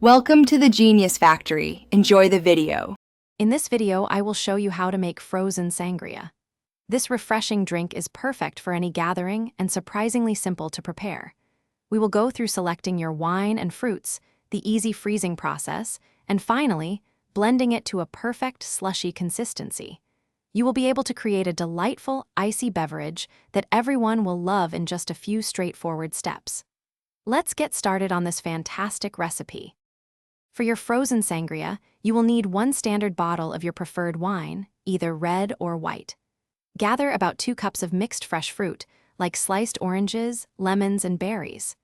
Welcome to the Genius Factory. Enjoy the video. In this video, I will show you how to make frozen sangria. This refreshing drink is perfect for any gathering and surprisingly simple to prepare. We will go through selecting your wine and fruits, the easy freezing process, and finally, blending it to a perfect slushy consistency. You will be able to create a delightful, icy beverage that everyone will love in just a few straightforward steps. Let's get started on this fantastic recipe. For your frozen sangria, you will need 1 standard bottle of your preferred wine, either red or white. Gather about 2 cups of mixed fresh fruit, like sliced oranges, lemons, and berries.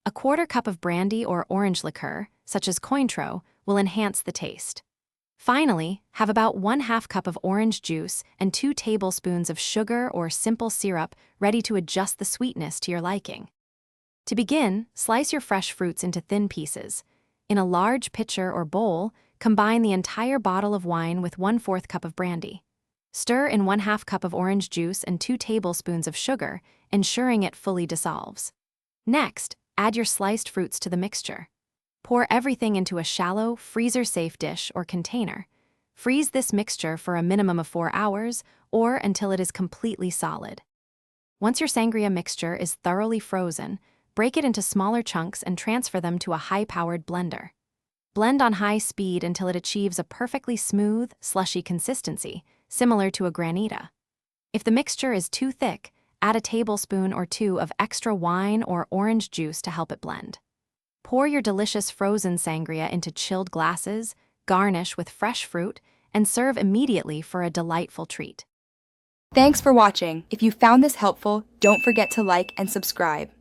A 1/4 cup of brandy or orange liqueur, such as Cointreau, will enhance the taste. Finally, have about 1/2 cup of orange juice and 2 tablespoons of sugar or simple syrup ready to adjust the sweetness to your liking. To begin, slice your fresh fruits into thin pieces. In a large pitcher or bowl, combine the entire bottle of wine with 1/4 cup of brandy. Stir in 1/2 cup of orange juice and 2 tablespoons of sugar, ensuring it fully dissolves. Next, add your sliced fruits to the mixture. Pour everything into a shallow, freezer-safe dish or container. Freeze this mixture for a minimum of 4 hours or until it is completely solid. Once your sangria mixture is thoroughly frozen, break it into smaller chunks and transfer them to a high-powered blender. Blend on high speed until it achieves a perfectly smooth, slushy consistency, similar to a granita. If the mixture is too thick, add a tablespoon or 2 of extra wine or orange juice to help it blend. Pour your delicious frozen sangria into chilled glasses, garnish with fresh fruit, and serve immediately for a delightful treat. Thanks for watching. If you found this helpful, don't forget to like and subscribe.